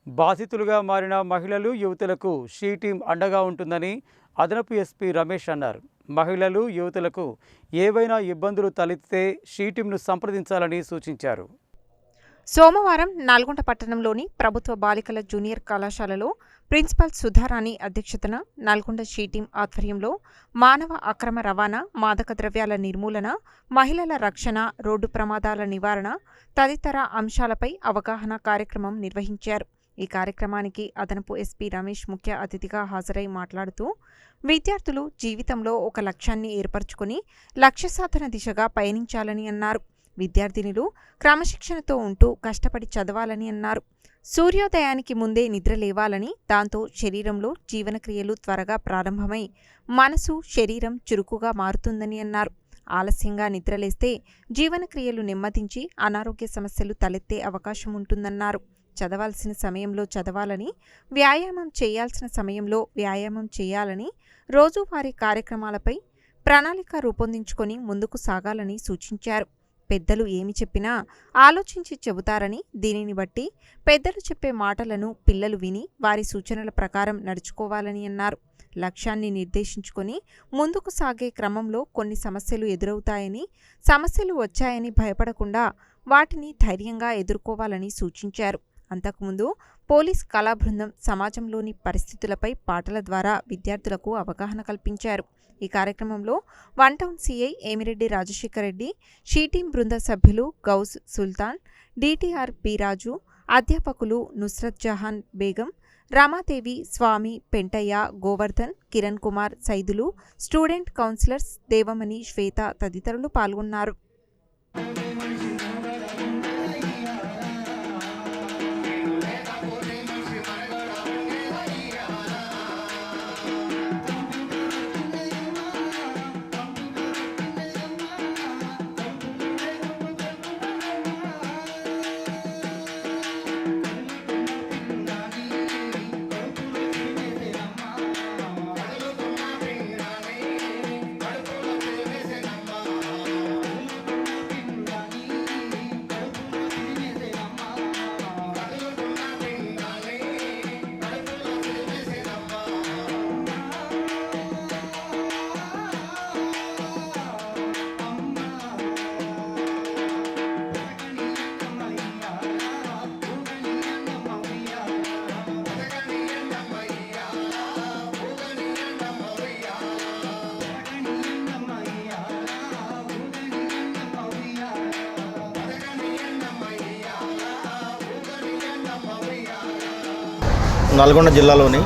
బాధితులుగా మారిన మహిళలు, యువతులకు she team అండగా ఉంటుందని అదనపు ఎస్పీ రమేష్ అన్నారు. మహిళలు, యువతులకు ఏవైనా ఇబ్బందులు తలెత్తితే షీ టీంను సంప్రదించాలని సూచించారు. సోమవారం నల్గొండ పట్టణంలోని ప్రభుత్వ బాలికల జూనియర్ కళాశాలలో ప్రిన్సిపల్ సుధారాణి అధ్యక్షతన నల్గొండ షీ టీం ఆధ్వర్యంలో మానవ అక్రమ రవాణా, మాదక ద్రవ్యాల నిర్మూలన, మహిళల రక్షణ, రోడ్డు ప్రమాదాల నివారణ తదితర అంశాలపై అవగాహన కార్యక్రమం నిర్వహించారు. ఈ కార్యక్రమానికి అదనపు ఎస్పీ రమేష్ ముఖ్య అతిథిగా హాజరై మాట్లాడుతూ, విద్యార్థులు జీవితంలో ఒక లక్ష్యాన్ని ఏర్పరచుకుని లక్ష్య సాధన దిశగా పయనించాలని అన్నారు. విద్యార్థినులు క్రమశిక్షణతో ఉంటూ కష్టపడి చదవాలని అన్నారు. సూర్యోదయానికి ముందే నిద్ర లేవాలని, దాంతో శరీరంలో జీవనక్రియలు త్వరగా ప్రారంభమై మనసు, శరీరం చురుకుగా మారుతుందని అన్నారు. ఆలస్యంగా నిద్రలేస్తే జీవనక్రియలు నెమ్మదించి అనారోగ్య సమస్యలు తలెత్తే అవకాశం ఉంటుందన్నారు. చదవాల్సిన సమయంలో చదవాలని, వ్యాయామం చేయాల్సిన సమయంలో వ్యాయామం చేయాలని, రోజువారీ కార్యక్రమాలపై ప్రణాళిక రూపొందించుకొని ముందుకు సాగాలని సూచించారు. పెద్దలు ఏమి చెప్పినా ఆలోచించి చెబుతారని, దీనిని బట్టి పెద్దలు చెప్పే మాటలను పిల్లలు విని వారి సూచనల ప్రకారం నడుచుకోవాలని అన్నారు. లక్ష్యాన్ని నిర్దేశించుకొని ముందుకు సాగే క్రమంలో కొన్ని సమస్యలు ఎదురవుతాయని, సమస్యలు వచ్చాయని భయపడకుండా వాటిని ధైర్యంగా ఎదుర్కోవాలని సూచించారు. అంతకుముందు పోలీస్ కళా బృందం సమాజంలోని పరిస్థితులపై పాటల ద్వారా విద్యార్థులకు అవగాహన కల్పించారు. ఈ కార్యక్రమంలో one town CI Emireddy Rajasekhar Reddy, she team బృంద సభ్యులు గౌస్ సుల్తాన్, డిటిఆర్ బి రాజు, అధ్యాపకులు నుస్రత్ జహాన్ బేగం, రమాదేవి, స్వామి, పెంటయ్య, గోవర్ధన్, కిరణ్ కుమార్, సైదులు, స్టూడెంట్ కౌన్సిలర్స్ దేవమణి, శ్వేత తదితరులు పాల్గొన్నారు. నల్గొండ జిల్లాలోని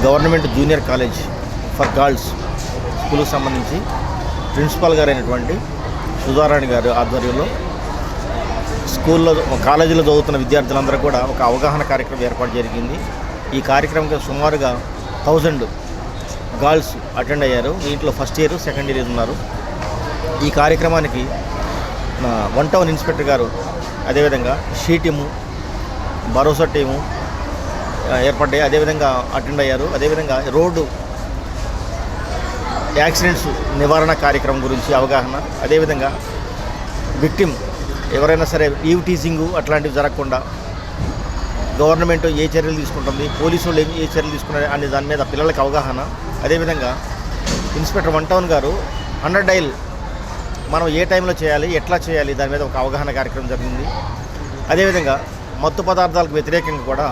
government junior college for girls స్కూల్కి సంబంధించి ప్రిన్సిపాల్ గారైనటువంటి సుధారాణి గారి ఆధ్వర్యంలో స్కూల్లో, కాలేజీలో చదువుతున్న విద్యార్థులందరూ కూడా ఒక అవగాహన కార్యక్రమం ఏర్పాటు జరిగింది. ఈ కార్యక్రమంకి సుమారుగా 1000 గర్ల్స్ అటెండ్ అయ్యారు. దీంట్లో ఫస్ట్ ఇయర్, సెకండ్ ఇయర్ ఉన్నారు. ఈ కార్యక్రమానికి వన్ టౌన్ ఇన్స్పెక్టర్ గారు, అదేవిధంగా షీ టీము, భరోసా టీము ఏర్పడ్డాయి, అదేవిధంగా అటెండ్ అయ్యారు. అదేవిధంగా రోడ్డు యాక్సిడెంట్స్ నివారణ కార్యక్రమం గురించి అవగాహన, అదేవిధంగా విక్టిమ్ ఎవరైనా సరే ఈవ్ టీజింగు అట్లాంటివి జరగకుండా గవర్నమెంట్ ఏ చర్యలు తీసుకుంటుంది, పోలీసు వాళ్ళు ఏ చర్యలు తీసుకున్నారు అనే దాని మీద పిల్లలకు అవగాహన. అదేవిధంగా ఇన్స్పెక్టర్ వన్ టౌన్ గారు 100 డైల్ మనం ఏ టైంలో చేయాలి, ఎట్లా చేయాలి, దాని మీద ఒక అవగాహన కార్యక్రమం జరిగింది. అదేవిధంగా మత్తు పదార్థాలకు వ్యతిరేకంగా కూడా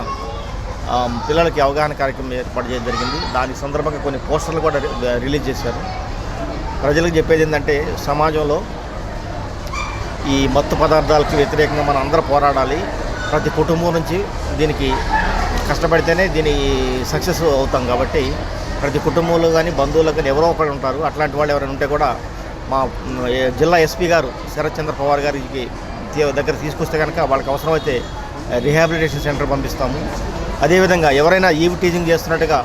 పిల్లలకి అవగాహన కార్యక్రమం ఏర్పాటు చేయడం జరిగింది. దాని సందర్భంగా కొన్ని పోస్టర్లు కూడా రిలీజ్ చేశారు. ప్రజలకు చెప్పేది ఏంటంటే, సమాజంలో ఈ మత్తు పదార్థాలకు వ్యతిరేకంగా మనం అందరూ పోరాడాలి. ప్రతి కుటుంబం నుంచి దీనికి కష్టపడితేనే దీని సక్సెస్ అవుతాం. కాబట్టి ప్రతి కుటుంబంలో కానీ బంధువులు కానీ ఎవరో ఒకరు ఉంటారు. అట్లాంటి వాళ్ళు ఎవరైనా ఉంటే కూడా మా జిల్లా ఎస్పీ గారు శరత్ చంద్ర పవార్ గారికి దగ్గర తీసుకొస్తే కనుక వాళ్ళకి అవసరమైతే రీహాబిలిటేషన్ సెంటర్ పంపిస్తాము. అదేవిధంగా ఎవరైనా ఈవ్ టీజింగ్ చేస్తున్నట్టుగా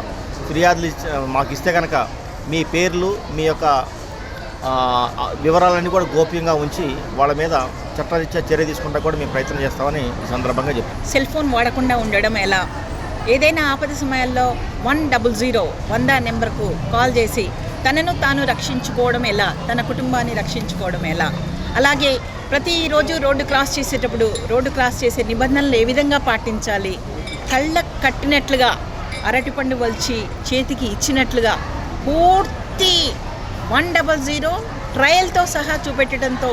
ఫిర్యాదులు మాకు ఇస్తే కనుక మీ పేర్లు, మీ యొక్క వివరాలన్నీ కూడా గోప్యంగా ఉంచి వాళ్ళ మీద చట్టరీత్యా చర్య తీసుకుంటా కూడా మేము ప్రయత్నం చేస్తామని ఈ సందర్భంగా చెప్పాం. సెల్ ఫోన్ వాడకుండా ఉండడం ఎలా, ఏదైనా ఆపద సమయాల్లో 100 నెంబర్కు కాల్ చేసి తనను తాను రక్షించుకోవడం ఎలా, తన కుటుంబాన్ని రక్షించుకోవడం ఎలా, అలాగే ప్రతిరోజు రోడ్డు క్రాస్ చేసేటప్పుడు రోడ్డు క్రాస్ చేసే నిబంధనలు ఏ విధంగా పాటించాలి, కళ్ళకు కట్టినట్లుగా అరటిపండు వల్చి చేతికి ఇచ్చినట్లుగా పూర్తి 100 ట్రయల్తో సహా చూపెట్టడంతో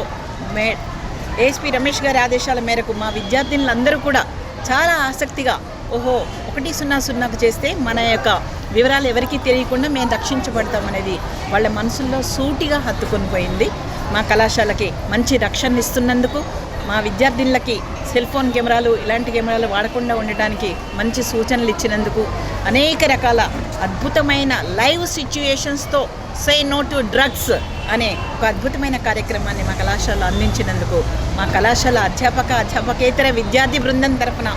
ఏఎస్పీ రమేష్ గారి ఆదేశాల మేరకు మా విద్యార్థినులందరూ కూడా చాలా ఆసక్తిగా ఓహో 100కు చేస్తే మన యొక్క వివరాలు ఎవరికీ తెలియకుండా మేము రక్షించబడతామనేది వాళ్ళ మనసుల్లో సూటిగా హత్తుకొని పోయింది. మా కళాశాలకి మంచి రక్షణ ఇస్తున్నందుకు, మా విద్యార్థినులకి సెల్ ఫోన్ కెమెరాలు ఇలాంటి కెమెరాలు వాడకుండా ఉండడానికి మంచి సూచనలు ఇచ్చినందుకు, అనేక రకాల అద్భుతమైన లైవ్ సిచ్యుయేషన్స్తో సే నో టు డ్రగ్స్ అనే ఒక అద్భుతమైన కార్యక్రమాన్ని మా కళాశాల అందించినందుకు మా కళాశాల అధ్యాపకేతర విద్యార్థి బృందం తరఫున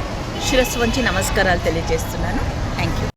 శిరస్సు వంచి నమస్కారాలు తెలియజేస్తున్నాను.